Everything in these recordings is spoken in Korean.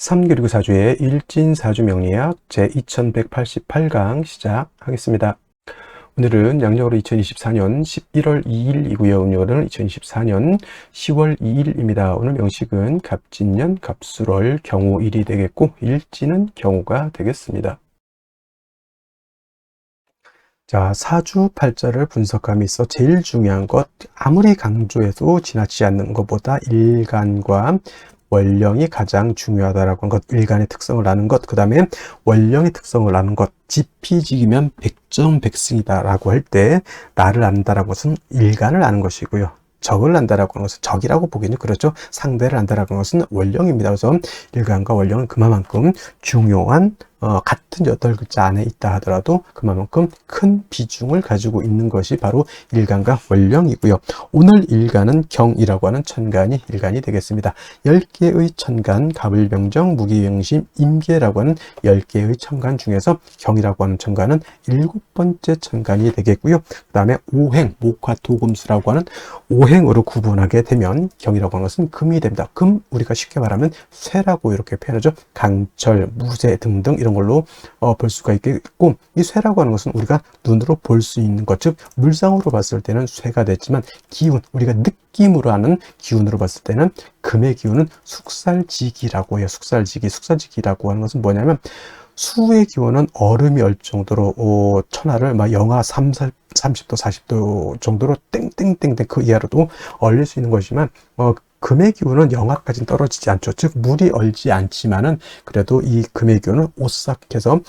3교리구 사주의 일진사주 명리학 제2188강 시작하겠습니다. 오늘은 양력으로 2024년 11월 2일이고요. 음력으로는 2024년 10월 2일입니다. 오늘 명식은 갑진년, 갑술월, 경우일이 되겠고 일진은 경우가 되겠습니다. 자, 사주 팔자를 분석함에 있어 제일 중요한 것, 아무리 강조해도 지나치지 않는 것보다 일간과 원령이 가장 중요하다라고 하는 것, 일간의 특성을 아는 것, 그 다음에 원령의 특성을 아는 것, 지피지기면 백전백승이다라고 할 때 나를 안다라고 것은 일간을 아는 것이고요. 적을 안다라고 하는 것은 적이라고 보기는 그렇죠. 상대를 안다라고 하는 것은 원령입니다. 그래서 일간과 원령은 그만큼 중요한 같은 8글자 안에 있다 하더라도 그만큼 큰 비중을 가지고 있는 것이 바로 일간과 원령이고요. 오늘 일간은 경이라고 하는 천간이 일간이 되겠습니다. 10개의 천간, 갑을병정, 무기병심, 임계라고 하는 10개의 천간 중에서 경이라고 하는 천간은 7번째 천간이 되겠고요. 그 다음에 오행, 목화토금수라고 하는 오행으로 구분하게 되면 경이라고 하는 것은 금이 됩니다. 금, 우리가 쉽게 말하면 쇠라고 이렇게 표현하죠. 강철, 무쇠 등등 이런 걸로 볼 수가 있겠고, 이 쇠라고 하는 것은 우리가 눈으로 볼 수 있는 것, 즉 물상으로 봤을 때는 쇠가 됐지만 기운, 우리가 느낌으로 하는 기운으로 봤을 때는 금의 기운은 숙살지기라고 해요. 숙살지기라고 하는 것은 뭐냐면 수의 기온은 얼음이 얼 정도로 천하를 막 영하 30도 40도 정도로 땡땡땡땡 그 이하로도 얼릴 수 있는 것이지만 금의 기온은 영하까지는 떨어지지 않죠. 즉 물이 얼지 않지만은 그래도 이 금의 기온은 오싹해서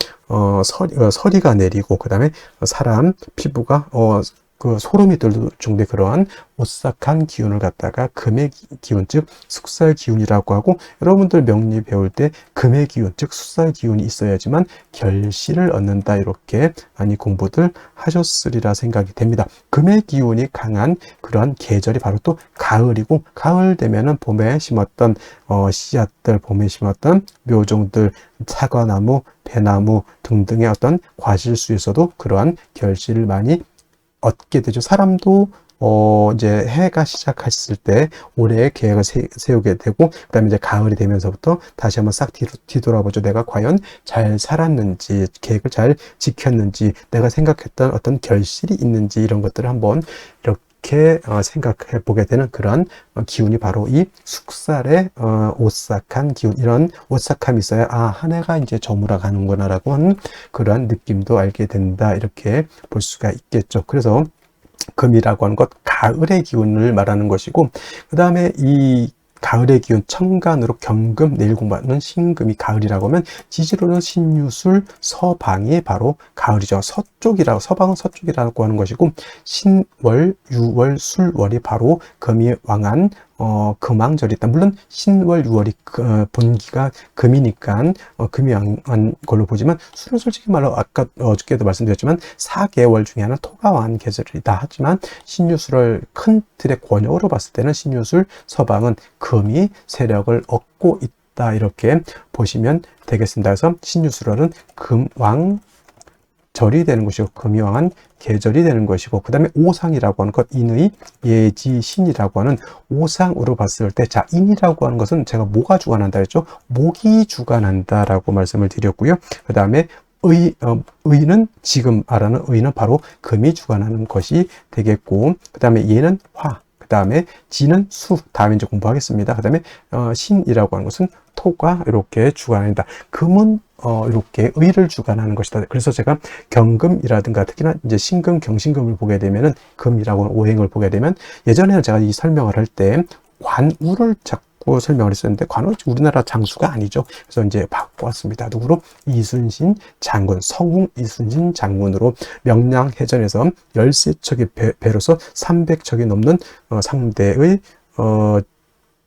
서리가 내리고 그 다음에 사람 피부가 그 소름이 들 정도의 그러한 오싹한 기운을 갖다가 금의 기운, 즉 숙살 기운이라고 하고, 여러분들 명리 배울 때 금의 기운, 즉 숙살 기운이 있어야지만 결실을 얻는다, 이렇게 많이 공부들 하셨으리라 생각이 됩니다. 금의 기운이 강한 그러한 계절이 바로 또 가을이고, 가을 되면은 봄에 심었던 씨앗들, 봄에 심었던 묘종들, 사과나무, 배나무 등등의 어떤 과실수에서도 그러한 결실을 많이 얻게 되죠. 사람도 이제 해가 시작했을 때 올해의 계획을 세우게 되고, 그 다음에 이제 가을이 되면서부터 다시 한번 싹 뒤돌아보죠. 내가 과연 잘 살았는지, 계획을 잘 지켰는지, 내가 생각했던 어떤 결실이 있는지, 이런 것들을 한번 이렇게 생각해 보게 되는 그런 기운이 바로 이 숙살의 오싹한 기운, 이런 오싹함이 있어야 한 해가 이제 저물어 가는구나 라고 하는 그러한 느낌도 알게 된다, 이렇게 볼 수가 있겠죠. 그래서 금이라고 하는 것, 가을의 기운을 말하는 것이고, 그 다음에 이 가을의 기운, 천간으로 경금, 내일 공부하는 신금이 가을이라고 하면 지지로는 신유술, 서방이 바로 가을이죠. 서쪽이라고, 서방은 서쪽이라고 하는 것이고, 신월, 유월, 술월이 바로 금이 왕한 금왕절이 있다. 물론 신월, 유월이 본기가 금이니까 금이 왕한 걸로 보지만, 술은 솔직히 말로 아까 어저께도 말씀드렸지만 4개월 중에 하나는 토가 왕한 계절이다 하지만, 신유술을 큰 틀의 권역으로 봤을 때는 신유술, 서방은 금이 세력을 얻고 있다, 이렇게 보시면 되겠습니다. 그래서 신유술월은 금왕 절이 되는 것이고, 금이 왕한 계절이 되는 것이고, 그 다음에 오상이라고 하는 것, 인의, 예지, 신이라고 하는 오상으로 봤을 때, 자, 인이라고 하는 것은 제가 뭐가 주관한다 했죠? 목이 주관한다라고 말씀을 드렸고요. 그 다음에 의는, 지금 말하는 의는 바로 금이 주관하는 것이 되겠고, 그 다음에 예는 화, 그 다음에 지는 수, 다음에 이제 공부하겠습니다. 그 다음에 신이라고 하는 것은 토가 이렇게 주관한다. 금은 이렇게 의를 주관하는 것이다. 그래서 제가 경금이라든가 특히나 이제 신금, 경신금을 보게 되면은, 금이라고 하는 오행을 보게 되면, 예전에는 제가 이 설명을 할 때 관우를 자꾸 설명을 했었는데, 관우 우리나라 장수가 아니죠. 그래서 이제 바꿔왔습니다. 누구로? 이순신 장군, 성웅 이순신 장군으로 명량해전에서 13척의 배로서 300척이 넘는 상대의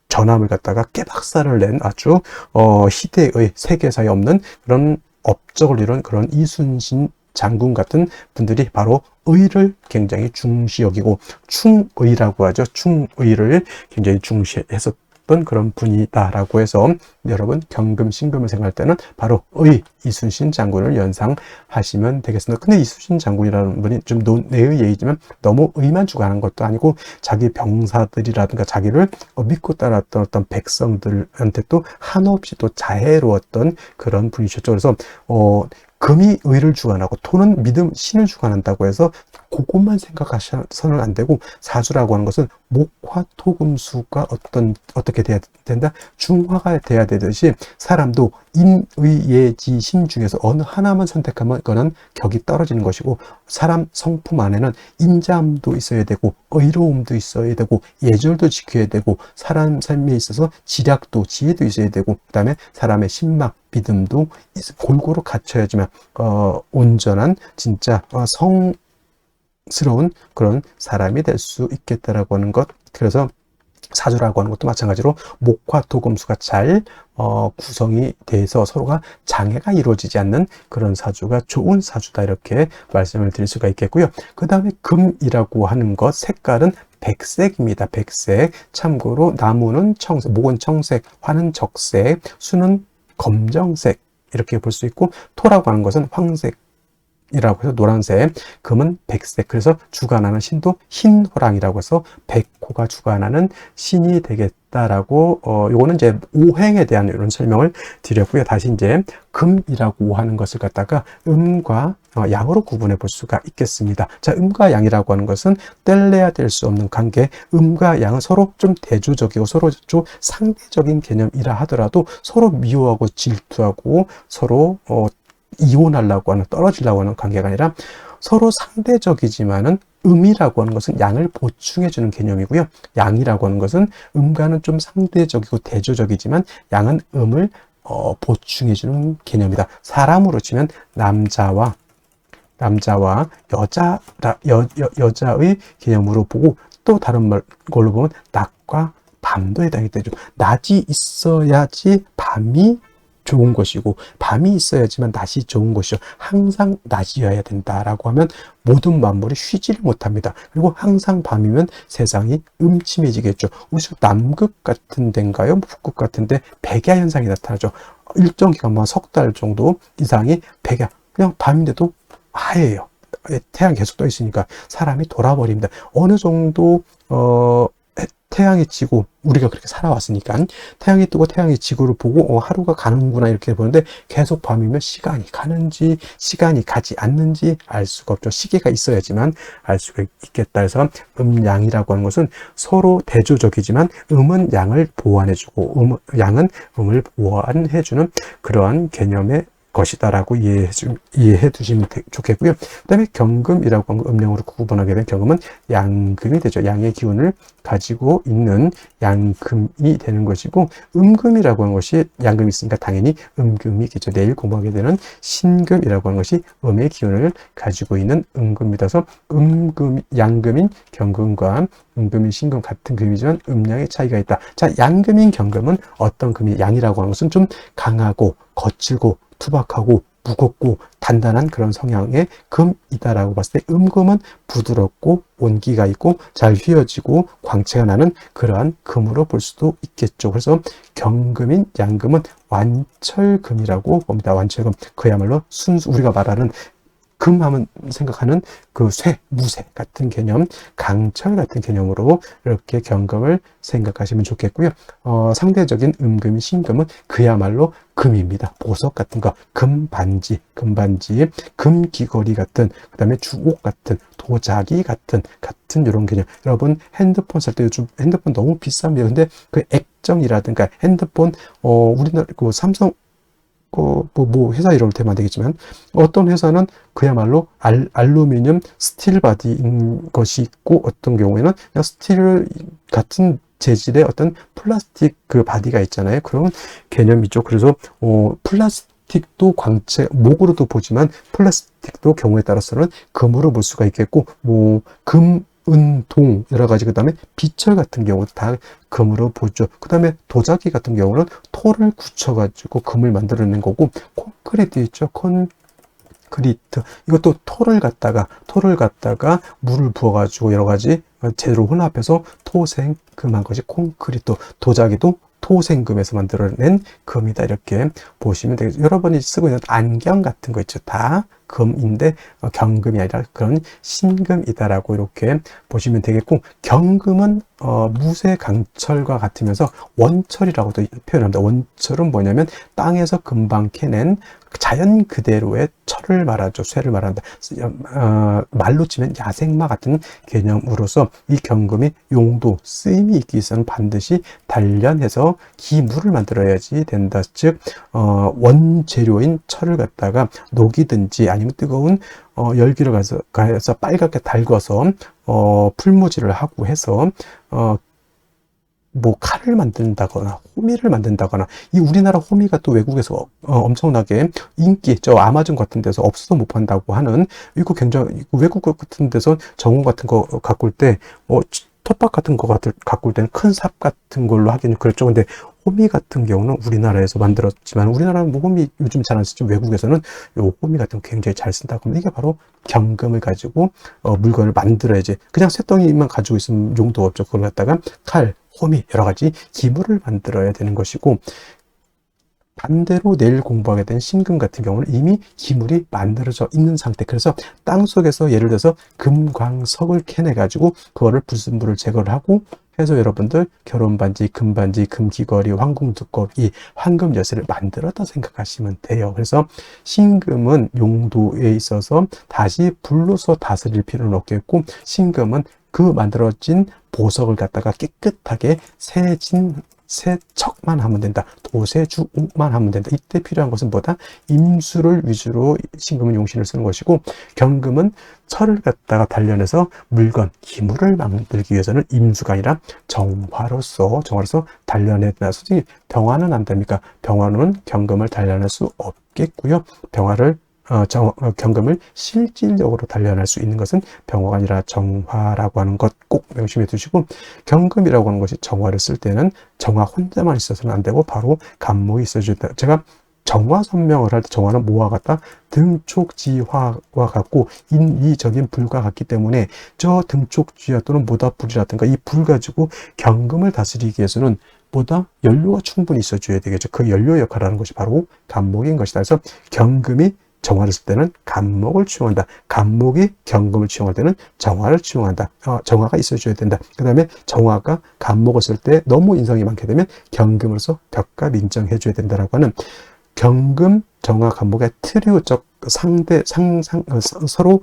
전함을 갖다가 깨박살을 낸 아주 희대의 세계사에 없는 그런 업적을 이룬 그런 이순신 장군 같은 분들이 바로 의를 굉장히 중시 여기고 충의라고 하죠. 충의를 굉장히 중시해서 있었던 그런 분이다라고 해서 여러분 경금, 신금을 생각할 때는 바로 의 이순신 장군을 연상하시면 되겠습니다. 근데 이순신 장군이라는 분이 좀 논외의 얘기지만 너무 의만 주관한 것도 아니고 자기 병사들이라든가 자기를 믿고 따랐던 어떤 백성들한테 또 한없이 또 자애로웠던 그런 분이셨죠. 그래서 금이 의를 주관하고 토는 믿음, 신을 주관한다고 해서 그것만 생각하셔서는 안 되고, 사주라고 하는 것은 목화 토금수가 어떻게 돼야 된다? 중화가 돼야 되듯이 사람도 인의예지 신 중에서 어느 하나만 선택하면 그거는 격이 떨어지는 것이고, 사람 성품 안에는 인자함도 있어야 되고 의로움도 있어야 되고 예절도 지켜야 되고 사람 삶에 있어서 지략도 지혜도 있어야 되고 그 다음에 사람의 신망 믿음도 골고루 갖춰야지만 온전한 진짜 성스러운 그런 사람이 될 수 있겠다라고 하는 것. 그래서 사주라고 하는 것도 마찬가지로 목화 토금수가 잘 구성이 돼서 서로가 장애가 이루어지지 않는 그런 사주가 좋은 사주다, 이렇게 말씀을 드릴 수가 있겠고요. 그 다음에 금이라고 하는 것, 색깔은 백색입니다. 백색. 참고로 나무는 청색, 목은 청색, 화는 적색, 수는 검정색, 이렇게 볼 수 있고, 토라고 하는 것은 황색 이라고 해서 노란색, 금은 백색. 그래서 주관하는 신도 흰호랑이라고 해서 백호가 주관하는 신이 되겠다라고 요거는 이제 오행에 대한 이런 설명을 드렸고요. 다시 이제 금이라고 하는 것을 갖다가 음과 양으로 구분해 볼 수가 있겠습니다. 자, 음과 양이라고 하는 것은 뗄래야 뗄 수 없는 관계. 음과 양은 서로 좀 대조적이고 서로 좀 상대적인 개념이라 하더라도 서로 미워하고 질투하고 서로 이혼하려고 하는, 떨어지려고 하는 관계가 아니라 서로 상대적이지만은 음이라고 하는 것은 양을 보충해주는 개념이고요. 양이라고 하는 것은 음과는 좀 상대적이고 대조적이지만 양은 음을 보충해주는 개념이다. 사람으로 치면 남자와 여자의 개념으로 보고, 또 다른 걸로 보면 낮과 밤도 해당이 되죠. 낮이 있어야지 밤이 좋은 것이고 밤이 있어야지만 낮이 좋은 것이죠. 항상 낮이어야 된다라고 하면 모든 만물이 쉬지를 못합니다. 그리고 항상 밤이면 세상이 음침해지겠죠. 우리 남극 같은 데인가요? 북극 같은 데 백야 현상이 나타나죠. 일정 기간만 석 달 정도 이상이 백야, 그냥 밤인데도 하얘요. 태양 계속 떠 있으니까 사람이 돌아버립니다. 어느 정도 태양이 지고, 우리가 그렇게 살아왔으니까 태양이 뜨고 태양이 지구를 보고 하루가 가는구나 이렇게 보는데, 계속 밤이면 시간이 가는지 시간이 가지 않는지 알 수가 없죠. 시계가 있어야지만 알 수가 있겠다. 해서 음양이라고 하는 것은 서로 대조적이지만 음은 양을 보완해주고 양은 음을 보완해주는 그러한 개념의 것이다라고 이해해 두시면 좋겠고요. 그 다음에 경금이라고 하는 음령으로 구분하게 된 경금은 양금이 되죠. 양의 기운을 가지고 있는 양금이 되는 것이고, 음금이라고 하는 것이 양금이 있으니까 당연히 음금이겠죠. 내일 공부하게 되는 신금이라고 하는 것이 음의 기운을 가지고 있는 음금이라서 양금인 경금과 음금인 신금 같은 금이지만 음양의 차이가 있다. 자, 양금인 경금은 어떤 금이, 양이라고 하는 것은 좀 강하고 거칠고 투박하고 무겁고 단단한 그런 성향의 금이다라고 봤을 때, 음금은 부드럽고 온기가 있고 잘 휘어지고 광채가 나는 그러한 금으로 볼 수도 있겠죠. 그래서 경금인 양금은 완철금이라고 봅니다. 완철금, 그야말로 순수, 우리가 말하는 금하면 생각하는 그 무쇠 같은 개념, 강철 같은 개념으로 이렇게 경금을 생각하시면 좋겠고요. 상대적인 음금인 신금은 그야말로 금입니다. 보석 같은 거, 금반지, 금귀걸이 같은, 그 다음에 주옥 같은, 도자기 같은 이런 개념. 여러분 핸드폰 살 때 요즘 핸드폰 너무 비쌉니다. 근데 그 액정이라든가 핸드폰, 우리나라 그 삼성 회사 이름을 대면 안 되겠지만, 어떤 회사는 그야말로 알루미늄 스틸 바디인 것이 있고, 어떤 경우에는 그냥 스틸 같은 재질의 어떤 플라스틱 그 바디가 있잖아요. 그런 개념이죠. 그래서 플라스틱도 광채, 목으로도 보지만 플라스틱도 경우에 따라서는 금으로 볼 수가 있겠고, 은,동 여러 가지, 그 다음에 비철 같은 경우도 다 금으로 보죠. 그 다음에 도자기 같은 경우는 토를 굳혀가지고 금을 만들어낸 거고, 콘크리트 있죠. 콘크리트, 이것도 토를 갖다가 물을 부어가지고 여러 가지 재료로 혼합해서 토생금한 것이 콘크리트, 도자기도 토생금에서 만들어낸 금이다, 이렇게 보시면 되겠죠. 여러분이 쓰고 있는 안경 같은 거 있죠, 다 금인데 경금이 아니라 그런 신금이다라고 이렇게 보시면 되겠고, 경금은 무쇠 강철과 같으면서 원철이라고도 표현합니다. 원철은 뭐냐면 땅에서 금방 캐낸 자연 그대로의 철을 말하죠. 쇠를 말한다. 말로 치면 야생마 같은 개념으로서 이 경금이 용도, 쓰임이 있기 위해서는 반드시 단련해서 기물을 만들어야지 된다. 즉 원재료인 철을 갖다가 녹이든지 아니면 뜨거운 열기를 가해서 빨갛게 달궈서 풀무질을 하고 해서 뭐 칼을 만든다거나 호미를 만든다거나, 이 우리나라 호미가 또 외국에서 엄청나게 인기, 저 아마존 같은 데서 없어서 못 판다고 하는, 이거 굉장히 외국 같은 데서 정원 같은 거 가꿀 때 텃밭 같은 거 가꿀 때는 큰 삽 같은 걸로 하기는 그렇죠. 근데 호미 같은 경우는 우리나라에서 만들었지만, 우리나라는 뭐 호미 요즘 잘 안 쓰죠. 외국에서는 요 호미 같은 거 굉장히 잘 쓴다고 하면, 이게 바로 경금을 가지고 물건을 만들어야지, 그냥 쇳덩이만 가지고 있으면 용도가 없죠. 그걸 갖다가 칼, 호미, 여러 가지 기물을 만들어야 되는 것이고, 반대로 내일 공부하게 된 신금 같은 경우는 이미 기물이 만들어져 있는 상태. 그래서 땅 속에서 예를 들어서 금광석을 캐내 가지고 그거를 불순물을 제거를 하고 해서 여러분들 결혼반지, 금반지, 금귀걸이, 황금두꺼비, 황금 열쇠를 만들었다 생각하시면 돼요. 그래서 신금은 용도에 있어서 다시 불로서 다스릴 필요는 없겠고, 신금은 그 만들어진 보석을 갖다가 깨끗하게 세척만 하면 된다. 도세주옥만 하면 된다. 이때 필요한 것은 뭐다? 임수를 위주로 신금은 용신을 쓰는 것이고, 경금은 철을 갖다가 단련해서 물건, 기물을 만들기 위해서는 임수가 아니라 정화로서 단련해야 된다. 솔직히 병화는 안 됩니까? 병화는 경금을 단련할 수 없겠고요. 경금을 실질적으로 단련할 수 있는 것은 병화가 아니라 정화라고 하는 것 꼭 명심해 두시고, 경금이라고 하는 것이 정화를 쓸 때는 정화 혼자만 있어서는 안 되고 바로 간목이 있어줘야 된다. 제가 정화 설명을 할 때 정화는 뭐와 같다? 등촉지화와 같고 인위적인 불과 같기 때문에, 저 등촉지화 또는 모닥불이라든가 이 불 가지고 경금을 다스리기 위해서는 보다 연료가 충분히 있어줘야 되겠죠. 그 연료 역할을 하는 것이 바로 간목인 것이다. 그래서 경금이 정화를 쓸 때는 간목을 취용한다. 간목이 경금을 취용할 때는 정화를 취용한다. 정화가 있어줘야 된다. 그 다음에 정화가 간목을 쓸 때 너무 인성이 많게 되면 경금으로서 벽값 인정해줘야 된다라고 하는, 경금, 정화, 간목의 트리오적 서로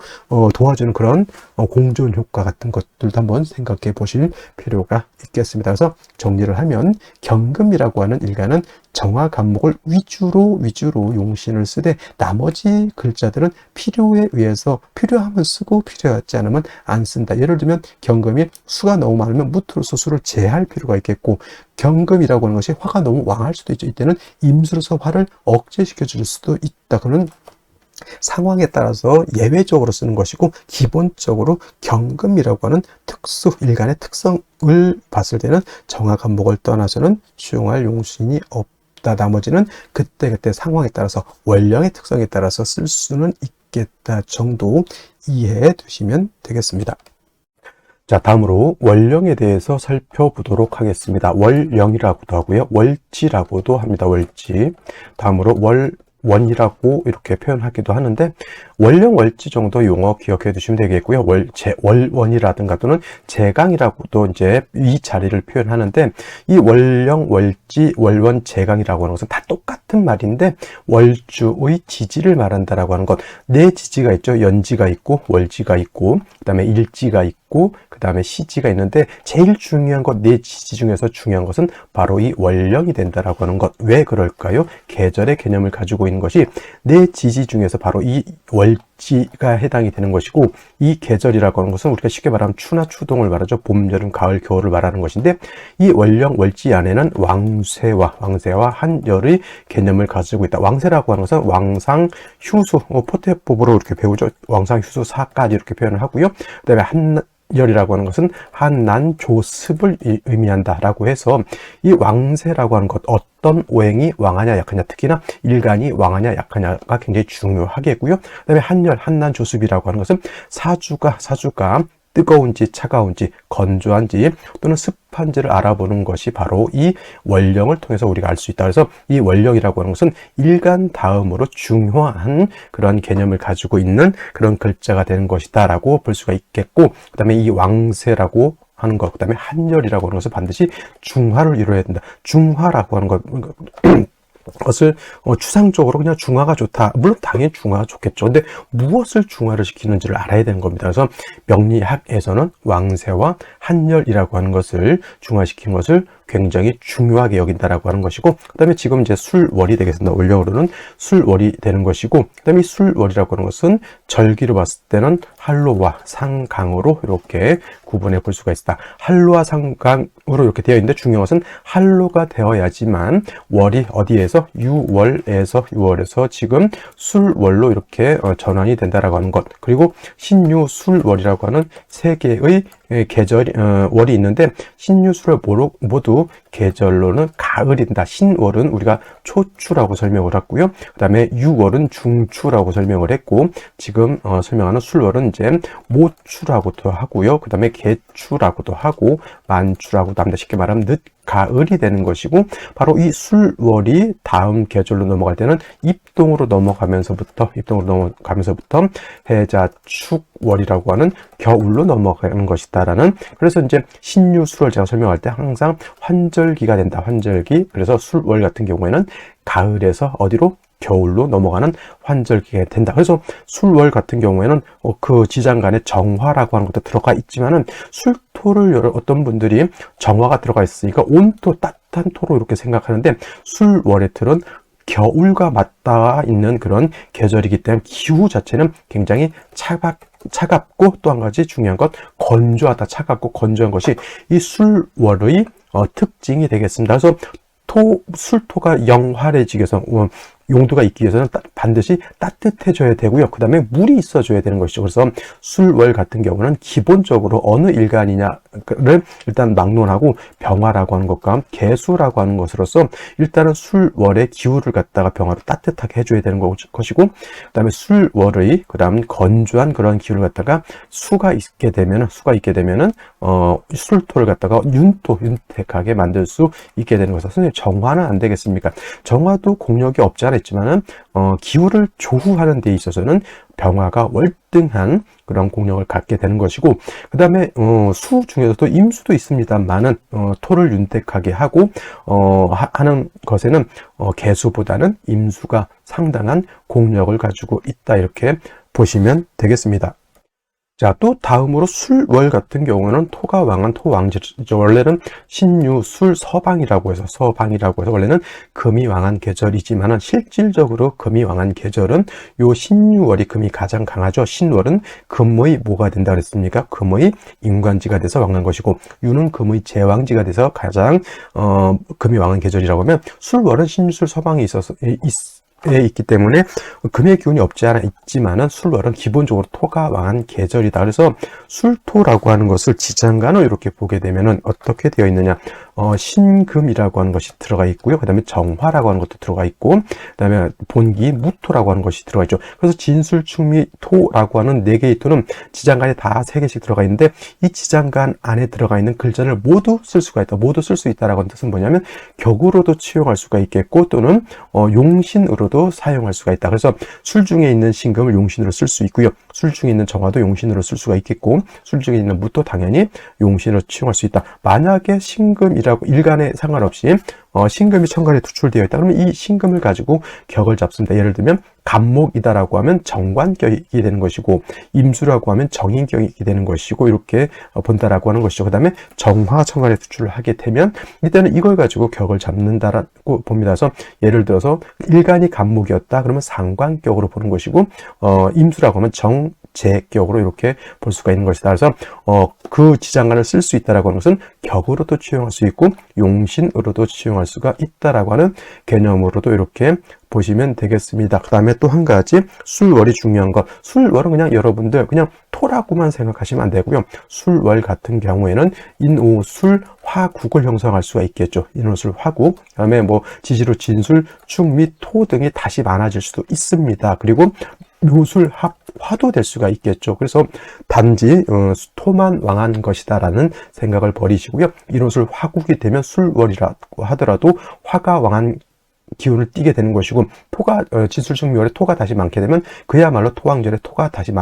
도와주는 그런 공존 효과 같은 것들도 한번 생각해 보실 필요가 있겠습니다. 그래서 정리를 하면, 경금이라고 하는 일가는 정화, 간목을 위주로 용신을 쓰되, 나머지 글자들은 필요에 의해서 필요하면 쓰고 필요하지 않으면 안 쓴다. 예를 들면 경금이 수가 너무 많으면 무토로서 수를 제할 필요가 있겠고, 경금이라고 하는 것이 화가 너무 왕할 수도 있죠. 이때는 임수로서 화를 억제시켜 줄 수도 있다. 그러면 상황에 따라서 예외적으로 쓰는 것이고, 기본적으로 경금이라고 하는 일간의 특성을 봤을 때는 정화, 간목을 떠나서는 수용할 용신이 없다. 나머지는 그때그때 상황에 따라서, 원령의 특성에 따라서 쓸 수는 있겠다 정도 이해해 두시면 되겠습니다. 자, 다음으로 월령에 대해서 살펴보도록 하겠습니다. 월령이라고도 하고요, 월지라고도 합니다. 월지. 다음으로 원이라고 이렇게 표현하기도 하는데, 월령, 월지 정도 용어 기억해 두시면 되겠고요. 월원이라든가 또는 제강이라고도 이제 이 자리를 표현하는데, 이 월령, 월지, 월원, 제강이라고 하는 것은 다 똑같은 말인데, 월주의 지지를 말한다라고 하는 것. 네 지지가 있죠. 연지가 있고, 월지가 있고, 그 다음에 일지가 있고, 그 다음에 시지가 있는데, 제일 중요한 것, 네 지지 중에서 중요한 것은 바로 이 월령이 된다라고 하는 것. 왜 그럴까요? 계절의 개념을 가지고 있는 것이 네 지지 중에서 바로 이 월지가 해당이 되는 것이고, 이 계절이라고 하는 것은 우리가 쉽게 말하면 추나 추동을 말하죠. 봄, 여름, 가을, 겨울을 말하는 것인데, 이 월령, 월지 안에는 왕세와 한열의 개념을 가지고 있다. 왕세라고 하는 것은 왕상, 휴수, 포태법으로 이렇게 배우죠. 왕상, 휴수, 사까지 이렇게 표현을 하고요. 그 다음에 한열이라고 하는 것은 한난, 조습을 의미한다라고 해서, 이 왕세라고 하는 것, 어떤 오행이 왕하냐 약하냐, 특히나 일간이 왕하냐 약하냐가 굉장히 중요하겠고요. 그다음에 한열, 한난조습이라고 하는 것은 사주가 뜨거운지 차가운지 건조한지 또는 습한지를 알아보는 것이 바로 이 원령을 통해서 우리가 알 수 있다. 그래서 이 원령이라고 하는 것은 일간 다음으로 중요한 그런 개념을 가지고 있는 그런 글자가 되는 것이다 라고 볼 수가 있겠고, 그 다음에 이 왕세라고 하는 것, 그 다음에 한열이라고 하는 것은 반드시 중화를 이루어야 된다. 중화라고 하는 것을 추상적으로 그냥 중화가 좋다. 물론 당연히 중화가 좋겠죠. 근데 무엇을 중화를 시키는지를 알아야 되는 겁니다. 그래서 명리학에서는 왕세와 한열이라고 하는 것을 중화시키는 것을 굉장히 중요하게 여긴다라고 하는 것이고, 그 다음에 지금 이제 술월이 되겠습니다. 원령으로는 술월이 되는 것이고, 그 다음에 술월이라고 하는 것은 절기로 봤을 때는 한로와 상강으로 이렇게 구분해 볼 수가 있다. 한로와 상강으로 이렇게 되어 있는데 중요한 것은 한로가 되어야지만 월이 어디에서 유월에서 지금 술월로 이렇게 전환이 된다라고 하는 것. 그리고 신유 술월이라고 하는 세 개의 계절 월이 있는데, 신유술을 모두 계절로는 가을이다. 신월은 우리가 초추라고 설명을 했고요. 그 다음에 유월은 중추라고 설명을 했고, 지금 설명하는 술월은 이제 모추라고도 하고요. 그 다음에 개추라고도 하고 만추라고도 합니다. 쉽게 말하면 늦 가을이 되는 것이고, 바로 이 술월이 다음 계절로 넘어갈 때는 입동으로 넘어가면서부터 해자축월이라고 하는 겨울로 넘어가는 것이다라는, 그래서 이제 신유술을 제가 설명할 때 항상 환절기가 된다. 환절기. 그래서 술월 같은 경우에는 가을에서 어디로? 겨울로 넘어가는 환절기가 된다. 그래서 술월 같은 경우에는 그 지장간에 정화라고 하는 것도 들어가 있지만은, 술토를 어떤 분들이 정화가 들어가 있으니까 온토, 따뜻한 토로 이렇게 생각하는데, 술월의 틀은 겨울과 맞닿아 있는 그런 계절이기 때문에 기후 자체는 굉장히 차갑고, 또 한 가지 중요한 것, 건조하다. 차갑고 건조한 것이 이 술월의 특징이 되겠습니다. 그래서 술토가 영활해지기 위해서, 용도가 있기 위해서는 반드시 따뜻해져야 되고요. 그 다음에 물이 있어줘야 되는 것이죠. 그래서 술월 같은 경우는 기본적으로 어느 일간이냐를 일단 막론하고, 병화라고 하는 것과 개수라고 하는 것으로서 일단은 술월의 기후를 갖다가 병화로 따뜻하게 해줘야 되는 것이고, 그 다음에 술월의 건조한 그런 기후를 갖다가 수가 있게 되면은 술토를 갖다가 윤택하게 만들 수 있게 되는 것은, 선생님 정화는 안 되겠습니까? 정화도 공력이 없지 않아 있지만은 기후를 조후하는 데 있어서는 병화가 월등한 그런 공력을 갖게 되는 것이고, 그 다음에 수 중에서도 임수도 있습니다만은 토를 윤택하게 하고 하는 것에는 개수보다는 임수가 상당한 공력을 가지고 있다, 이렇게 보시면 되겠습니다. 자, 또 다음으로 술월 같은 경우는 토가 왕한 토왕절이죠. 원래는 신유, 술, 서방이라고 해서 원래는 금이 왕한 계절이지만은, 실질적으로 금이 왕한 계절은 요 신유월이 금이 가장 강하죠. 신월은 금의 뭐가 된다 그랬습니까? 금의 인관지가 돼서 왕한 것이고, 유는 금의 제왕지가 돼서 가장 금이 왕한 계절이라고 하면, 술월은 신유술 서방이 있기 때문에 금의 기운이 없지 않아 있지만은, 술월은 기본적으로 토가 왕한 계절이다. 그래서 술토라고 하는 것을 지장간으로 이렇게 보게 되면은 어떻게 되어 있느냐? 신금이라고 하는 것이 들어가 있고요. 그 다음에 정화라고 하는 것도 들어가 있고, 그 다음에 본기 무토라고 하는 것이 들어가 있죠. 그래서 진술, 충미, 토라고 하는 4개의 토는 지장간에 다 3개씩 들어가 있는데, 이 지장간 안에 들어가 있는 글자를 모두 쓸 수가 있다. 모두 쓸 수 있다라고 하는 뜻은 뭐냐면, 격으로도 치용할 수가 있겠고, 또는 용신으로도 사용할 수가 있다. 그래서 술 중에 있는 신금을 용신으로 쓸 수 있고요. 술 중에 있는 정화도 용신으로 쓸 수가 있겠고, 술 중에 있는 무도 당연히 용신으로 치용할 수 있다. 만약에 신금이라고 일간에 상관없이 신금이 천간에 투출되어 있다. 그러면 이 신금을 가지고 격을 잡습니다. 예를 들면 간목이다라고 하면 정관격이 되는 것이고, 임수라고 하면 정인격이 되는 것이고, 이렇게 본다라고 하는 것이죠. 그 다음에 정화 천간에 투출을 하게 되면 일단은 이걸 가지고 격을 잡는다라고 봅니다. 그래서 예를 들어서 일간이 간목이었다 그러면 상관격으로 보는 것이고, 임수라고 하면 제격으로 이렇게 볼 수가 있는 것이다. 그래서 그 지장간을 쓸 수 있다라고 하는 것은 격으로도 취용할 수 있고 용신으로도 취용할 수가 있다라고 하는 개념으로도 이렇게 보시면 되겠습니다. 그 다음에 또 한 가지 술월이 중요한 것. 술월은 그냥 여러분들 그냥 토라고만 생각하시면 안 되고요. 술월 같은 경우에는 인오술 화국을 형성할 수가 있겠죠. 인오술 화국. 그 다음에 뭐 지지로 진술 축 및 토 등이 다시 많아질 수도 있습니다. 그리고 묘술 합화도 될 수가 있겠죠. 그래서 단지 토만 왕한 것이다라는 생각을 버리시고요. 인오술 화국이 되면 술월이라고 하더라도 화가 왕한 기운을 띠게 되는 것이고, 토가 진술축묘월에 토가 다시 많게 되면 그야말로 토왕절에 토가 다시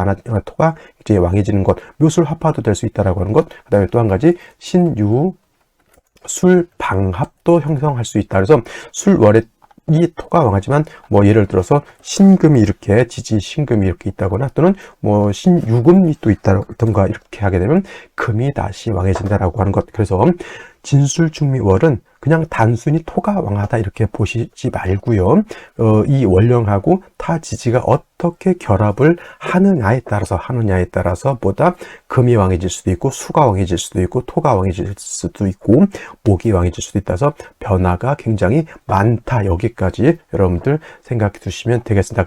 토가 이제 왕해지는 것, 묘술 합화도 될 수 있다라고 하는 것. 그다음에 또 한 가지 신유 술방합도 형성할 수 있다. 그래서 술월에 이 토가 왕하지만 뭐 예를 들어서 신금이 이렇게 지지 신금이 이렇게 있다거나 또는 뭐 신유금이 또 있다던가 이렇게 하게 되면 금이 다시 왕해진다라고 하는 것. 그래서 진술축미월은 그냥 단순히 토가 왕하다 이렇게 보시지 말고요. 이 월령하고 타 지지가 어떻게 결합을 하느냐에 따라서 보다 금이 왕해질 수도 있고 수가 왕해질 수도 있고 토가 왕해질 수도 있고 목이 왕해질 수도 있다서 변화가 굉장히 많다. 여기까지 여러분들 생각해 두시면 되겠습니다.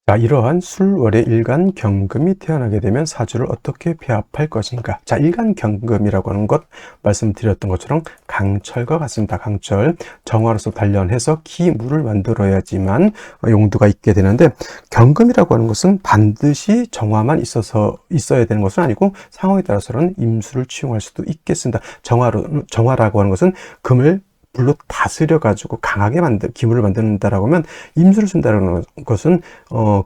자, 이러한 술월의 일간경금이 태어나게 되면 사주를 어떻게 배합할 것인가. 자, 일간경금이라고 하는 것 말씀드렸던 것처럼 강철과 같습니다. 강철, 정화로서 단련해서 기물을 만들어야지만 용도가 있게 되는데, 경금이라고 하는 것은 반드시 정화만 있어야 되는 것은 아니고 상황에 따라서는 임수를 취용할 수도 있겠습니다. 정화라고 하는 것은 금을 불로 다스려 가지고 강하게 기물을 만든다라고 하면, 임수를 준다라는 것은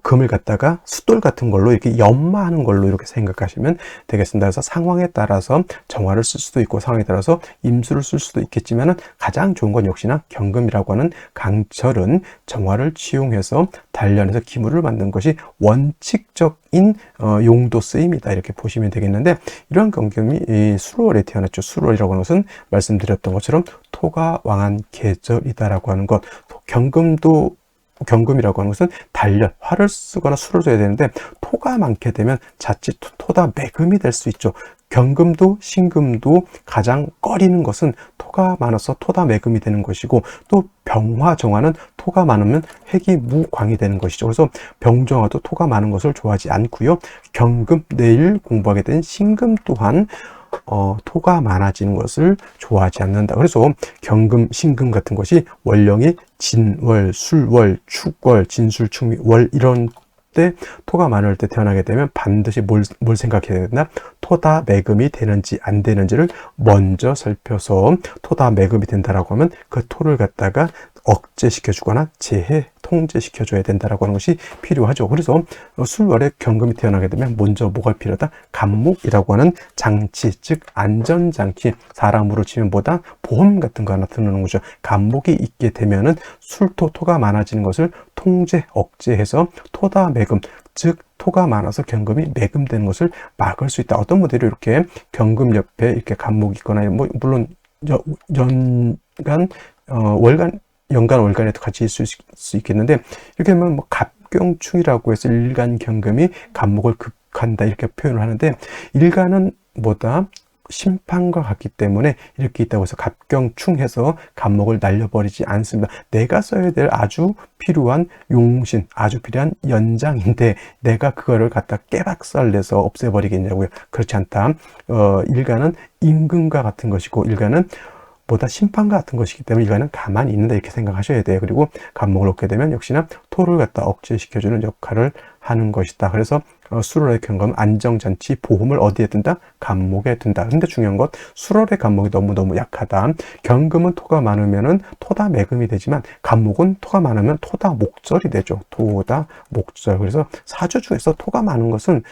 금을 갖다가 숫돌 같은 걸로 이렇게 연마하는 걸로 이렇게 생각하시면 되겠습니다. 그래서 상황에 따라서 정화를 쓸 수도 있고 상황에 따라서 임수를 쓸 수도 있겠지만은 가장 좋은 건 역시나 경금이라고 하는 강철은 정화를 취용해서 단련해서 기물을 만든 것이 원칙적인 용도 쓰임이다 이렇게 보시면 되겠는데, 이런 경금이 술월에 태어났죠. 술월이라고 하는 것은 말씀드렸던 것처럼 토가 왕한 계절이다라고 하는 것. 경금이라고 하는 것은 단련, 화를 쓰거나 술을 줘야 되는데 토가 많게 되면 자칫 토다 매금이 될 수 있죠. 경금도 신금도 가장 꺼리는 것은 토가 많아서 토다 매금이 되는 것이고, 또 병화 정화는 토가 많으면 회기무광이 되는 것이죠. 그래서 병정화도 토가 많은 것을 좋아하지 않고요. 경금, 내일 공부하게 된 신금 또한 토가 많아지는 것을 좋아하지 않는다. 그래서 경금, 신금 같은 것이 월령이 진월, 술월, 축월, 진술, 축미, 월 이런 때 토가 많을 때 태어나게 되면 반드시 뭘 생각해야 된다? 토다 매금이 되는지 안 되는지를 먼저 살펴서 토다 매금이 된다라고 하면 그 토를 갖다가 억제시켜주거나 통제시켜줘야 된다라고 하는 것이 필요하죠. 그래서 술월에 경금이 태어나게 되면 먼저 뭐가 필요하다? 간목이라고 하는 장치, 즉 안전장치, 사람으로 치면 보다 보험 같은 거 하나 드는 거죠. 간목이 있게 되면은 토가 많아지는 것을 통제, 억제해서 토다 매금, 즉 토가 많아서 경금이 매금되는 것을 막을 수 있다. 어떤 분들이 이렇게 경금 옆에 이렇게 간목이 있거나 뭐 물론 연간 월간에도 같이 있을 수 있겠는데, 이렇게 하면 뭐 갑경충이라고 해서 일간 경금이 간목을 극한다 이렇게 표현을 하는데, 일간은 뭐다? 심판과 같기 때문에 이렇게 있다고 해서 갑경충해서 간목을 날려버리지 않습니다. 내가 써야 될 아주 필요한 용신, 아주 필요한 연장인데 내가 그거를 갖다 깨박살내서 없애버리겠냐고요. 그렇지 않다. 일간은 임금과 같은 것이고 일간은 보다 심판과 같은 것이기 때문에 일간은 가만히 있는다 이렇게 생각하셔야 돼요. 그리고 간목을 얻게 되면 역시나 토를 갖다 억제시켜주는 역할을 하는 것이다. 그래서 술월의 경금은 안정장치, 보험을 어디에 든다? 간목에 든다. 근데 중요한 것, 술월의 간목이 너무너무 약하다. 경금은 토가 많으면은 토다 매금이 되지만 간목은 토가 많으면 토다 목절이 되죠. 토다 목절. 그래서 사주 중에서 토가 많은 것은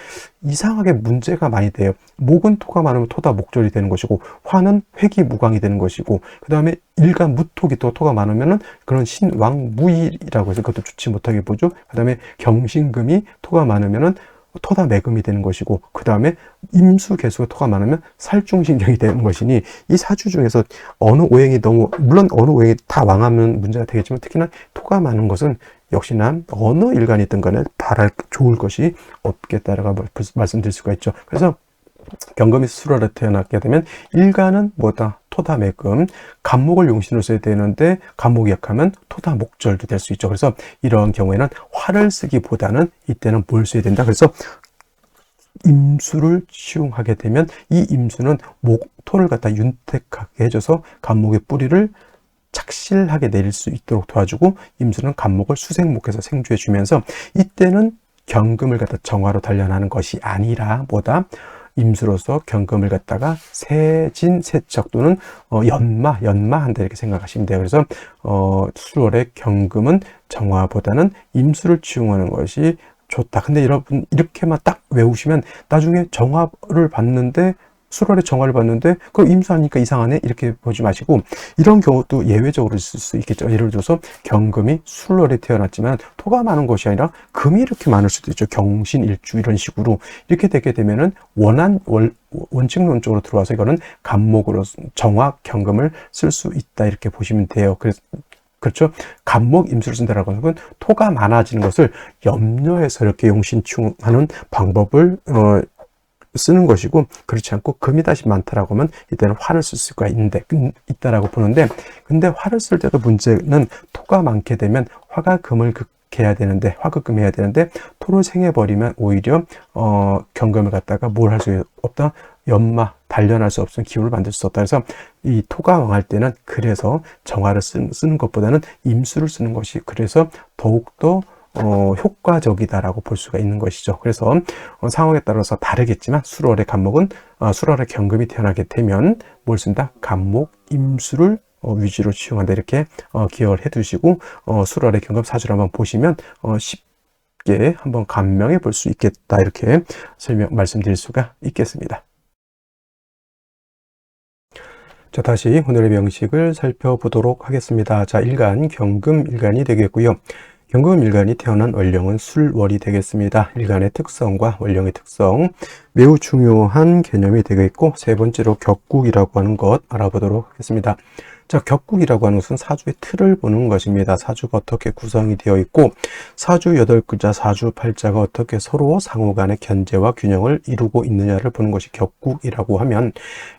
이상하게 문제가 많이 돼요. 목은 토가 많으면 토다 목절이 되는 것이고, 화는 회기무광이 되는 것이고, 그 다음에 일간 무토기 또 토가 많으면은 그런 신왕무일이라고 해서 그것도 좋지 못하게 보죠. 그 다음에 경신금이 토가 많으면은 토다 매금이 되는 것이고, 그 다음에 임수 개수가 토가 많으면 살중신경이 되는 것이니, 이 사주 중에서 어느 오행이 너무, 물론 어느 오행이 다 망하면 문제가 되겠지만, 특히나 토가 많은 것은 역시나 어느 일간이든 간에 좋을 것이 없겠다라고 말씀드릴 수가 있죠. 그래서 경금이 수월에 태어나게 되면 일간은 뭐다? 토다 매금, 간목을 용신으로 써야 되는데 간목이 약하면 토다 목절도 될 수 있죠. 그래서 이런 경우에는 화를 쓰기보다는 이때는 뭘 써야 된다? 그래서 임수를 치용하게 되면 이 임수는 토를 갖다 윤택하게 해줘서 간목의 뿌리를 착실하게 내릴 수 있도록 도와주고, 임수는 간목을 수생목해서 생주해 주면서, 이때는 경금을 갖다 정화로 단련하는 것이 아니라 뭐다? 임수로서 경금을 갖다가 세진, 세척 또는 연마한다 이렇게 생각하시면 돼요. 그래서 수월의 경금은 정화보다는 임수를 치용하는 것이 좋다. 근데 여러분 이렇게만 딱 외우시면 나중에 정화를 받는데, 수월의 정화를 받는데 그럼 임수하니까 이상하네 이렇게 보지 마시고, 이런 경우도 예외적으로 있을 수 있겠죠. 예를 들어서 경금이 수월에 태어났지만 토가 많은 것이 아니라 금이 이렇게 많을 수도 있죠. 경신일주 이런 식으로 이렇게 되게 되면은 원칙론적으로 들어와서 이거는 간목으로 정화 경금을 쓸 수 있다 이렇게 보시면 돼요. 그렇죠. 간목 임수를 쓴다라고 하는 건 토가 많아지는 것을 염려해서 이렇게 용신충하는 방법을 쓰는 것이고, 그렇지 않고 금이 다시 많다라고 하면 이때는 화를 쓸 수가 있다라고 보는데, 근데 화를 쓸 때도 문제는 토가 많게 되면 화가 금을 극해야 되는데, 화극금해야 되는데 토를 생해버리면 오히려 경금을 갖다가 뭘 할 수 없다? 단련할 수 없는 기운을 만들 수 없다. 그래서 이 토가 망할 때는 그래서 정화를 쓰는 것보다는 임수를 쓰는 것이 그래서 더욱더 효과적이다라고 볼 수가 있는 것이죠. 그래서 상황에 따라서 다르겠지만 수월의 수월의 경금이 태어나게 되면 뭘 쓴다? 간목 임수를 위주로 치용한다 이렇게 기억을 해두시고, 수월의 경금 사주를 한번 보시면 쉽게 한번 감명해 볼 수 있겠다 이렇게 말씀드릴 수가 있겠습니다. 자, 다시 오늘의 명식을 살펴보도록 하겠습니다. 자, 일간 경금 일간이 되겠고요. 경금 일간이 태어난 월령은 술월이 되겠습니다. 일간의 특성과 월령의 특성, 매우 중요한 개념이 되겠고, 세 번째로 격국이라고 하는 것 알아보도록 하겠습니다. 자, 격국이라고 하는 것은 사주의 틀을 보는 것입니다. 사주가 어떻게 구성이 되어 있고, 사주 8글자, 사주 8자가 어떻게 서로 상호 간의 견제와 균형을 이루고 있느냐를 보는 것이 격국이라고 하면,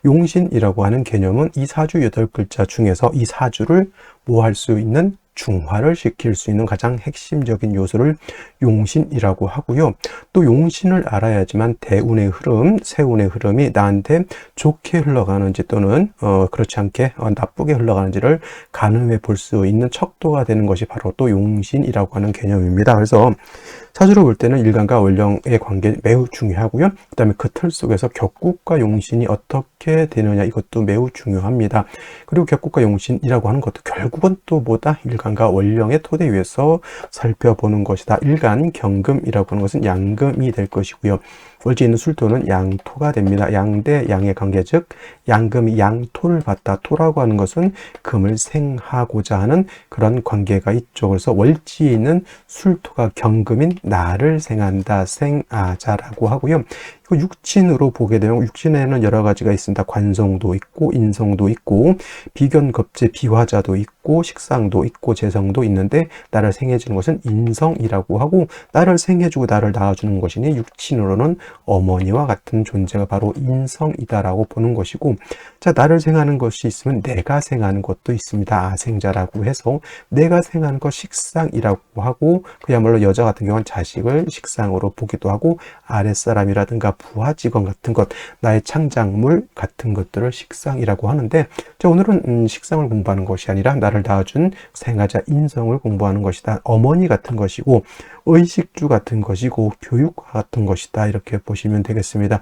용신이라고 하는 개념은 이 사주 8글자 중에서 이 사주를 뭐 할 수 있는 중화를 시킬 수 있는 가장 핵심적인 요소를 용신이라고 하고요. 또 용신을 알아야지만 대운의 흐름, 세운의 흐름이 나한테 좋게 흘러가는지 또는 그렇지 않게 나쁘게 흘러가는지를 가늠해 볼 수 있는 척도가 되는 것이 바로 또 용신이라고 하는 개념입니다. 그래서 사주로 볼 때는 일간과 월령의 관계 매우 중요하고요. 그 다음에 그 틀 속에서 격국과 용신이 어떻게 되느냐 이것도 매우 중요합니다. 그리고 격국과 용신이라고 하는 것도 결국은 또 뭐다? 일간과 월령의 토대 위에서 살펴보는 것이다. 일간 경금이라고 하는 것은 양금이 될 것이고요. 월지에 있는 술토는 양토가 됩니다. 양 대 양의 관계, 즉 양금이 양토를 받다. 토라고 하는 것은 금을 생하고자 하는 그런 관계가 있죠. 그래서 월지에 있는 술토가 경금인 나를 생한다. 생아자라고 하고요. 이거 육친으로 보게 되면 육친에는 여러 가지가 있습니다. 관성도 있고 인성도 있고 비견겁재 비화자도 있고 식상도 있고 재성도 있는데, 나를 생해주는 것은 인성이라고 하고, 나를 생해주고 나를 낳아주는 것이니 육친으로는 어머니와 같은 존재가 바로 인성이다라고 보는 것이고, 자, 나를 생하는 것이 있으면 내가 생하는 것도 있습니다. 아생자라고 해서 내가 생하는 것 식상이라고 하고, 그야말로 여자 같은 경우는 자식을 식상으로 보기도 하고, 아랫사람이라든가 부하 직원 같은 것, 나의 창작물 같은 것들을 식상이라고 하는데, 자, 오늘은 식상을 공부하는 것이 아니라 나를 낳아준 생하자 인성을 공부하는 것이다. 어머니 같은 것이고 의식주 같은 것이고 교육과 같은 것이다. 이렇게 보시면 되겠습니다.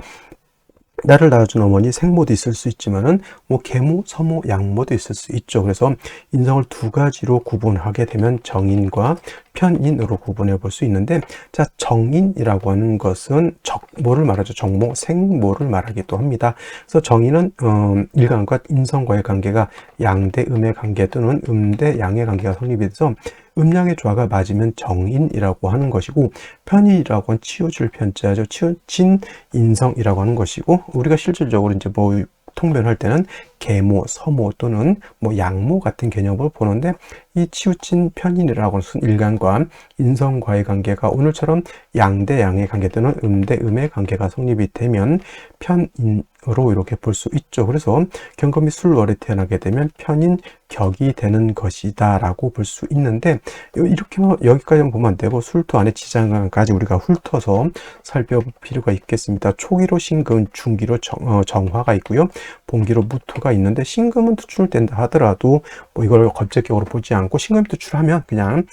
나를 낳아준 어머니 생모도 있을 수 있지만은 뭐 계모, 서모, 양모도 있을 수 있죠. 그래서 인성을 두 가지로 구분하게 되면 정인과 편인으로 구분해 볼 수 있는데, 자, 정인이라고 하는 것은 뭐를 말하죠? 정모, 생모를 말하기도 합니다. 그래서 정인은 일간과 인성과의 관계가 양대 음의 관계 또는 음대 양의 관계가 성립이 돼서 음양의 조화가 맞으면 정인이라고 하는 것이고, 편인이라고 하는 치우칠 편자죠. 치우친 인성이라고 하는 것이고, 우리가 실질적으로 이제 뭐 통변할 때는 계모, 서모 또는 뭐 양모 같은 개념을 보는데, 이 치우친 편인이라고 하는 것은 일간과 인성과의 관계가 오늘처럼 양대 양의 관계 또는 음대 음의 관계가 성립이 되면 편인으로 이렇게 볼 수 있죠. 그래서 경금이 술월에 태어나게 되면 편인 격이 되는 것이다 라고 볼 수 있는데, 이렇게 여기까지만 보면 안 되고 술토 안에 지장간까지 우리가 훑어서 살펴볼 필요가 있겠습니다. 초기로 신금, 중기로 정화가 있고요, 본기로 무토가 있는데, 신금은 투출된다 하더라도 뭐 이걸 검색격으로 보지 않고 신금이 투출하면 그냥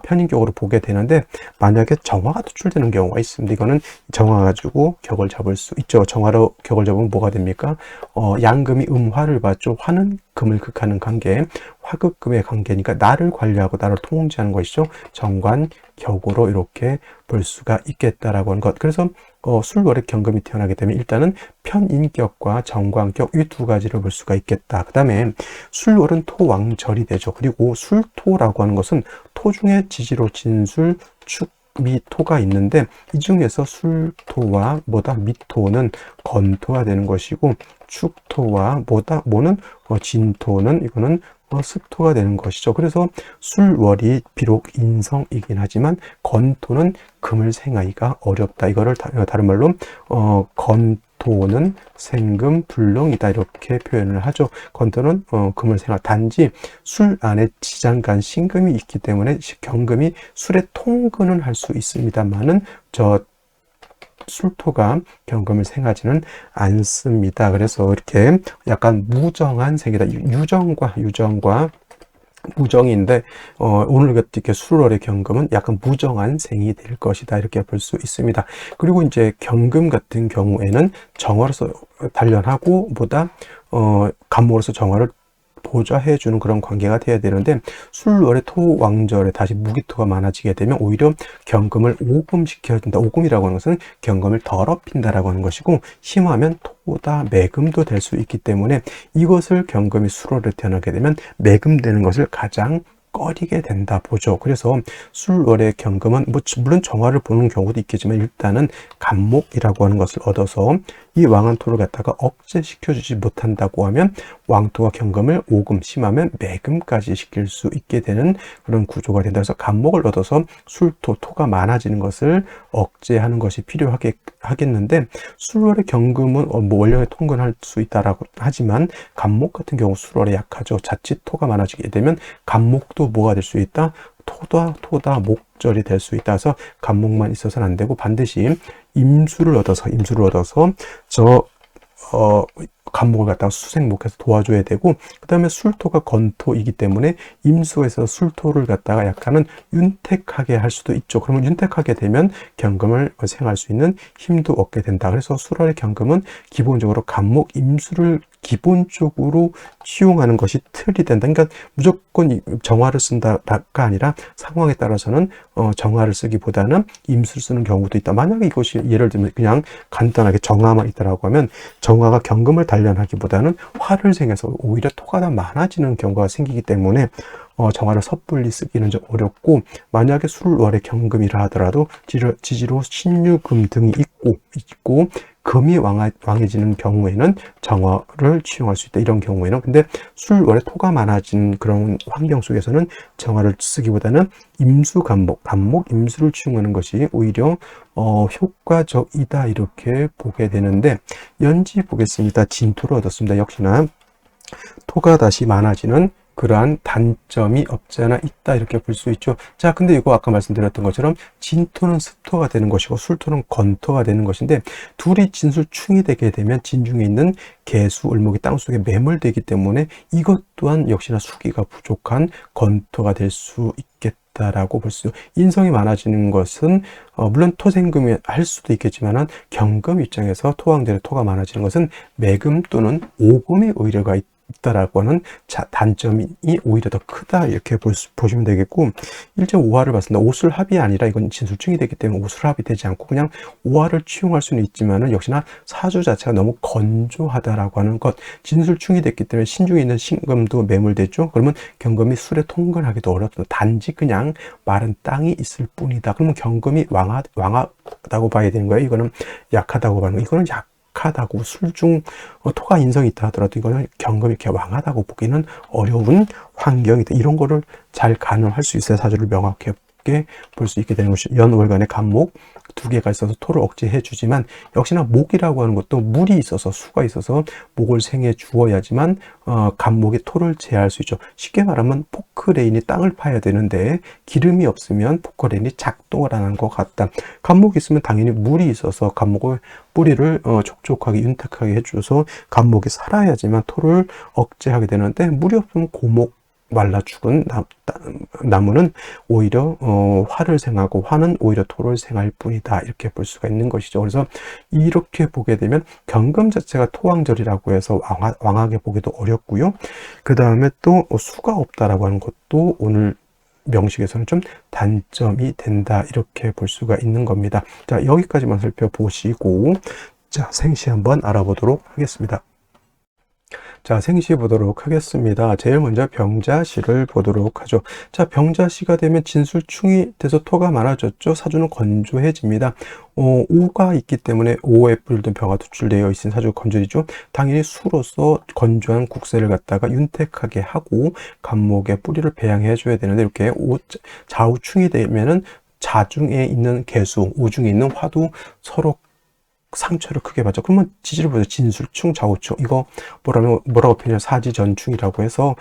편인격으로 보게 되는데, 만약에 정화가 투출되는 경우가 있습니다. 이거는 정화 가지고 격을 잡을 수 있죠. 정화로 격을 잡으면 뭐가 됩니까? 양금이 화를 받죠. 화는 금을 극하는 관계, 화극금의 관계니까 나를 관리하고 나를 통제하는 것이죠. 정관격으로 이렇게 볼 수가 있겠다라고 하는 것. 그래서 술월에 경금이 태어나게 되면 일단은 편인격과 정관격 이 두 가지를 볼 수가 있겠다. 그 다음에 술월은 토왕절이 되죠. 그리고 술토라고 하는 것은 토 중에 지지로 진술, 축, 미토가 있는데, 이 중에서 술토와 미토는 건토가 되는 것이고, 축토와 모는 진토는 이거는 습토가 되는 것이죠. 그래서 술월이 비록 인성이긴 하지만 건토는 금을 생하기가 어렵다. 이거를 다른 말로 건토는 생금 불능이다 이렇게 표현을 하죠. 건토는 금을 생하, 단지 술 안에 지장간 신금이 있기 때문에 경금이 술에 통근은 할 수 있습니다만은 술토가 경금을 생하지는 않습니다. 그래서 이렇게 약간 무정한 생이다. 유정과 무정인데, 오늘 이렇게 술월의 경금은 약간 무정한 생이 될 것이다 이렇게 볼 수 있습니다. 그리고 이제 경금 같은 경우에는 정화로서 단련하고 간목으로서 정화를 보좌해 주는 그런 관계가 돼야 되는데, 술월의 토왕절에 다시 무기토가 많아지게 되면 오히려 경금을 오금시켜야 된다. 오금이라고 하는 것은 경금을 더럽힌다라고 하는 것이고, 심하면 토다 매금도 될 수 있기 때문에 이것을 경금이 술월에 태어나게 되면 매금되는 것을 가장 꺼리게 된다 보죠. 그래서 술월의 경금은 물론 정화를 보는 경우도 있겠지만 일단은 간목이라고 하는 것을 얻어서 이 왕한토를 갖다가 억제시켜주지 못한다고 하면 왕토와 경금을 오금, 심하면 매금까지 시킬 수 있게 되는 그런 구조가 된다. 그래서 간목을 얻어서 술토, 토가 많아지는 것을 억제하는 것이 필요하겠는데, 술월의 경금은 원령에 통근할 수 있다라고 하지만 간목 같은 경우 술월에 약하죠. 자칫 토가 많아지게 되면 간목도 뭐가 될 수 있다? 토다 목절이 될 수 있다. 그래서 간목만 있어서는 안 되고 반드시 임수를 얻어서 간목을 갖다가 수생목해서 도와줘야 되고, 그 다음에 술토가 건토이기 때문에 임수에서 술토를 갖다가 약간은 윤택하게 할 수도 있죠. 그러면 윤택하게 되면 경금을 생할 수 있는 힘도 얻게 된다. 그래서 술월의 경금은 기본적으로 간목 임수를 기본적으로 취용하는 것이 틀이 된다. 그러니까 무조건 정화를 쓴다가 아니라 상황에 따라서는 정화를 쓰기보다는 임수를 쓰는 경우도 있다. 만약에 이것이 예를 들면 그냥 간단하게 정화만 있다라고 하면 정화가 경금을 단련하기보다는 화를 생해서 오히려 토가 더 많아지는 경우가 생기기 때문에 정화를 섣불리 쓰기는 좀 어렵고, 만약에 술월의 경금이라 하더라도 지지로 신유금 등이 있고 금이 왕해지는 경우에는 정화를 취용할 수 있다. 이런 경우에는 근데 술월에 토가 많아진 그런 환경 속에서는 정화를 쓰기보다는 임수 간목 임수를 취용하는 것이 오히려 효과적이다 이렇게 보게 되는데, 연지 보겠습니다. 진토를 얻었습니다. 역시나 토가 다시 많아지는 그러한 단점이 없지 않아 있다 이렇게 볼 수 있죠. 자, 근데 이거 아까 말씀드렸던 것처럼 진토는 습토가 되는 것이고 술토는 건토가 되는 것인데, 둘이 진술충이 되게 되면 진중에 있는 개수, 을목이 땅속에 매몰되기 때문에 이것 또한 역시나 수기가 부족한 건토가 될 수 있겠다라고 볼 수. 인성이 많아지는 것은 물론 토생금이 할 수도 있겠지만은 경금 입장에서 토왕들의 토가 많아지는 것은 매금 또는 오금의 의뢰가 있다라고 하는 단점이 오히려 더 크다 이렇게 보시면 되겠고, 1.5화를 봤습니다. 오술합이 아니라 이건 진술충이 되기 때문에 오술합이 되지 않고 그냥 5화를 취용할 수는 있지만은 역시나 사주 자체가 너무 건조하다라고 하는 것, 진술충이 됐기 때문에 신중에 있는 신금도 매몰됐죠. 그러면 경금이 술에 통근하기도 어렵다. 단지 그냥 마른 땅이 있을 뿐이다. 그러면 경금이 왕하다고 봐야 되는 거예요. 이거는 약하다고 봐는 거예요. 이거는 약하다고, 술중 토가 인성이 있다 하더라도 이거는 경금이 이렇게 왕하다고 보기는 어려운 환경이다. 이런 거를 잘 가늠할 수 있어야 사주를 명확하게 볼 수 있게 되는 것이, 연월간의 간목 두 개가 있어서 토를 억제해 주지만 역시나 목이라고 하는 것도 물이 있어서, 수가 있어서 목을 생해 주어야지만 간목이 토를 제어할 수 있죠. 쉽게 말하면 포크레인이 땅을 파야 되는데 기름이 없으면 포크레인이 작동을 안 하는 것 같다. 간목이 있으면 당연히 물이 있어서 간목을, 뿌리를 촉촉하게 윤택하게 해줘서 간목이 살아야지만 토를 억제하게 되는데, 물이 없으면 고목 말라 죽은 나무는 오히려 화를 생하고 화는 오히려 토를 생할 뿐이다, 이렇게 볼 수가 있는 것이죠. 그래서 이렇게 보게 되면 경금 자체가 토왕절이라고 해서 왕하게 보기도 어렵고요. 그 다음에 또 수가 없다라고 하는 것도 오늘 명식에서는 좀 단점이 된다, 이렇게 볼 수가 있는 겁니다. 자, 여기까지만 살펴보시고, 자, 생시 한번 알아보도록 하겠습니다. 자, 생시 보도록 하겠습니다. 제일 먼저 병자시를 보도록 하죠. 자, 병자시가 되면 진술충이 돼서 토가 많아졌죠. 사주는 건조해집니다. 5가 있기 때문에 5에 뿌리든 병화 투출되어 있는 사주가 건조이죠. 당연히 수로서 건조한 국세를 갖다가 윤택하게 하고 간목에 뿌리를 배양해 줘야 되는데, 이렇게 좌우충이 되면은 자중에 있는 개수, 우중에 있는 화도 서로 상처를 크게 받죠. 그러면 지지를 보죠. 진술충, 좌우충. 이거 뭐라고 표현해요? 사지전충이라고 해서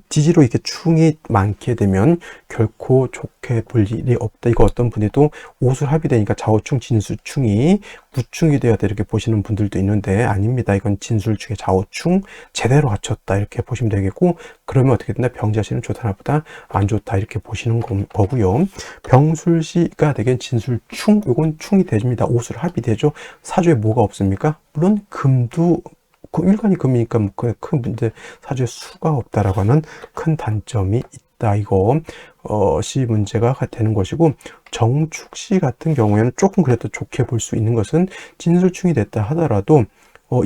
지지로 이렇게 충이 많게 되면 결코 좋게 볼 일이 없다. 이거 어떤 분에도 오술합이 되니까 좌우충, 진술충이 무충이 되어야 돼, 이렇게 보시는 분들도 있는데 아닙니다. 이건 진술충의 좌우충 제대로 갖췄다, 이렇게 보시면 되겠고, 그러면 어떻게 된다? 병자시는 좋다 나쁘다, 안 좋다, 이렇게 보시는 거고요. 병술시가 되긴 진술충, 이건 충이 되집니다. 오술합이 되죠. 사주에 뭐가 없습니까? 물론 금도, 일간이 금이니까 큰 문제, 사주에 수가 없다라고 하는 큰 단점이 있다. 이거 시 문제가 되는 것이고, 정축시 같은 경우에는 조금 그래도 좋게 볼 수 있는 것은, 진술충이 됐다 하더라도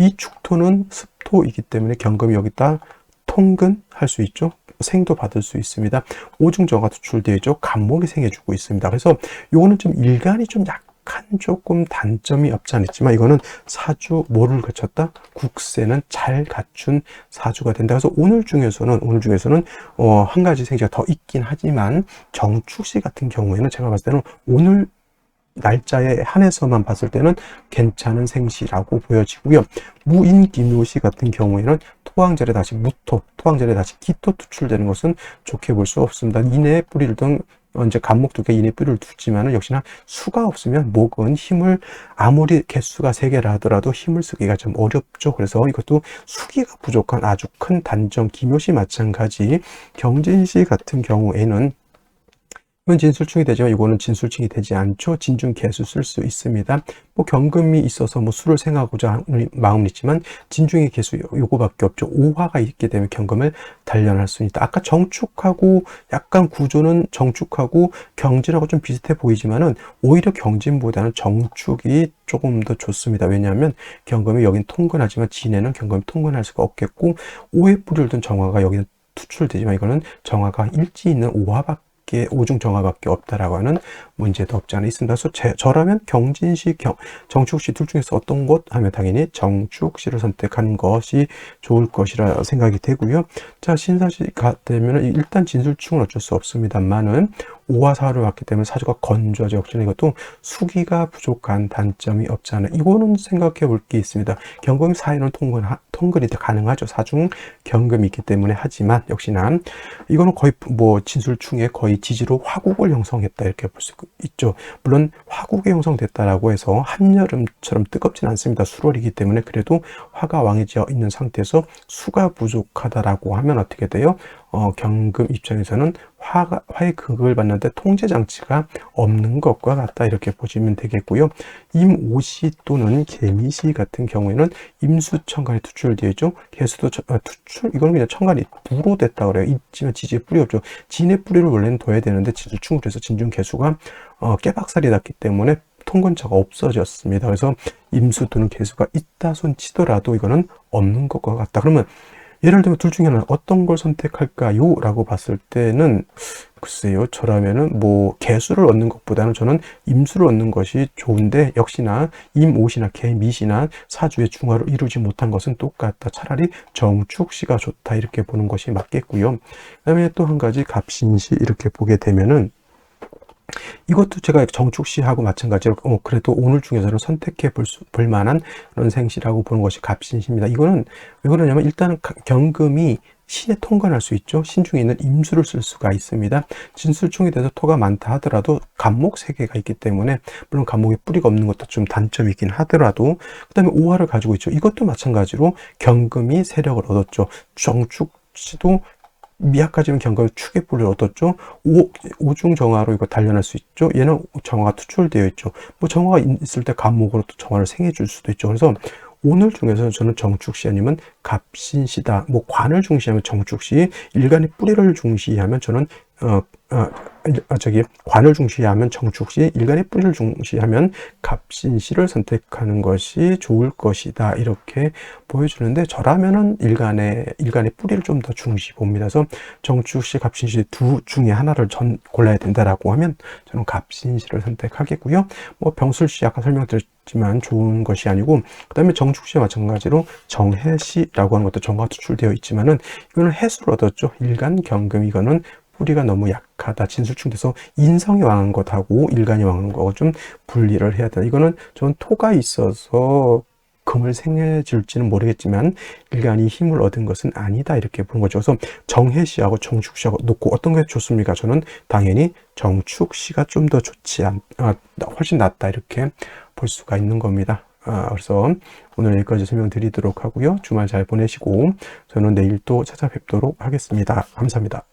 이 축토는 습토이기 때문에 경금이 여기다 통근할 수 있죠. 생도 받을 수 있습니다. 오중정화 투출되어 있죠. 간목이 생해주고 있습니다. 그래서 요거는 좀 일간이 좀 약간 조금 단점이 없지 않 있지만, 이거는 사주 뭐를 갖췄다? 국세는 잘 갖춘 사주가 된다. 그래서 오늘 중에서는 한 가지 생시가 더 있긴 하지만, 정축시 같은 경우에는 제가 봤을 때는 오늘 날짜에 한해서만 봤을 때는 괜찮은 생시라고 보여지고요. 무인기묘시 같은 경우에는 토왕절에 다시 토왕절에 다시 기토 투출되는 것은 좋게 볼 수 없습니다. 인의 뿌리를 등 이제 간목 두 개 인의 뿌리를 두지만은 역시나 수가 없으면 목은 힘을, 아무리 개수가 3개라 하더라도 힘을 쓰기가 좀 어렵죠. 그래서 이것도 수기가 부족한 아주 큰 단점. 기묘시 마찬가지. 경진시 같은 경우에는 이건 진술충이 되지만 이거는 진술충이 되지 않죠. 진중 개수 쓸 수 있습니다. 뭐 경금이 있어서 뭐 수를 생하고자 하는 마음은 있지만 진중의 개수 요거밖에 없죠. 5화가 있게 되면 경금을 단련할 수 있다. 아까 정축하고 약간 구조는 정축하고 경진하고 좀 비슷해 보이지만은 오히려 경진보다는 정축이 조금 더 좋습니다. 왜냐하면 경금이 여긴 통근하지만 진에는 경금이 통근할 수가 없겠고, 5의 뿌리를 둔 정화가 여기는 투출되지만 이거는 정화가 일지 있는 5화밖에, 오중 정화밖에 없다라고 하는 문제도 없지 않아 있습니다. 그래서 저라면 경진시, 정축시 둘 중에서 어떤 것 하면 당연히 정축시를 선택하는 것이 좋을 것이라 생각이 되고요. 자, 신사시가 되면 일단 진술충은 어쩔 수 없습니다만은 5화 4화를 봤기 때문에 사주가 건조하죠. 역시나 이것도 수기가 부족한 단점이 없지 않아. 이거는 생각해 볼 게 있습니다. 경금 사이는 통근이 가능하죠. 사중 경금이 있기 때문에. 하지만 역시나 이거는 거의 뭐 진술충에 거의 지지로 화국을 형성했다, 이렇게 볼 수 있죠. 물론 화국이 형성됐다라고 해서 한여름처럼 뜨겁진 않습니다. 수월이기 때문에. 그래도 화가 왕해져 있는 상태에서 수가 부족하다라고 하면 어떻게 돼요? 경금 입장에서는 화의 극을 봤는데 통제 장치가 없는 것과 같다 이렇게 보시면 되겠고요. 임오시 또는 개미시 같은 경우에는 임수천간이 투출되어 있죠. 개수도 투출 이건 그냥 천간이 부로 됐다 그래요. 있지만 지지에 뿌리 없죠. 진의 뿌리를 원래는 둬야 되는데 진술충을해서 진중 개수가 깨박살이 났기 때문에 통근처가 없어졌습니다. 그래서 임수 또는 개수가 있다 손 치더라도 이거는 없는 것과 같다. 그러면 예를 들면 둘 중에 하나 어떤 걸 선택할까요? 라고 봤을 때는 글쎄요, 저라면은 뭐 개수를 얻는 것보다는 저는 임수를 얻는 것이 좋은데 역시나 임오시나 개미시나 사주의 중화를 이루지 못한 것은 똑같다. 차라리 정축시가 좋다 이렇게 보는 것이 맞겠고요. 그다음에 또 한 가지 갑신시 이렇게 보게 되면은 이것도 제가 정축시하고 마찬가지로 그래도 오늘 중에서는 선택해 볼 만한 그런 생시라고 보는 것이 갑신시입니다. 이거는 왜 그러냐면 일단은 경금이 신에 통관할 수 있죠. 신 중에 있는 임수를 쓸 수가 있습니다. 진술충에 대해서 토가 많다 하더라도 간목 3개가 있기 때문에 물론 간목에 뿌리가 없는 것도 좀 단점이 있긴 하더라도 그 다음에 오화를 가지고 있죠. 이것도 마찬가지로 경금이 세력을 얻었죠. 정축시도 미약하지만 경금의 축의 뿌리를 얻었죠. 오중정화로 이거 단련할 수 있죠. 얘는 정화가 투출되어 있죠. 뭐 정화가 있을 때 간목으로 또 정화를 생해 줄 수도 있죠. 그래서 오늘 중에서 저는 정축시 아니면 갑신시다. 뭐 관을 중시하면 정축시, 일간의 뿌리를 중시하면 저는 관을 중시하면 정축시, 일간의 뿌리를 중시하면 갑신시를 선택하는 것이 좋을 것이다. 이렇게 보여주는데 저라면은 일간의 뿌리를 좀 더 중시 봅니다. 그래서 정축시, 갑신시 두 중에 하나를 골라야 된다라고 하면 저는 갑신시를 선택하겠고요. 뭐 병술시 아까 설명드렸지만 좋은 것이 아니고 그 다음에 정축시와 마찬가지로 정해시라고 하는 것도 정화 투출되어 있지만은 이거는 해수를 얻었죠. 일간 경금 이거는 뿌리가 너무 약하다. 진술충 돼서 인성이 왕한 것하고 일간이 왕한 거하고 좀 분리를 해야 된다. 이거는 전 토가 있어서 금을 생해줄지는 모르겠지만 일간이 힘을 얻은 것은 아니다. 이렇게 보는 거죠. 그래서 정해시하고 정축시하고 놓고 어떤 게 좋습니까? 저는 당연히 정축시가 좀 더 훨씬 낫다. 이렇게 볼 수가 있는 겁니다. 그래서 오늘 여기까지 설명드리도록 하고요. 주말 잘 보내시고 저는 내일 또 찾아뵙도록 하겠습니다. 감사합니다.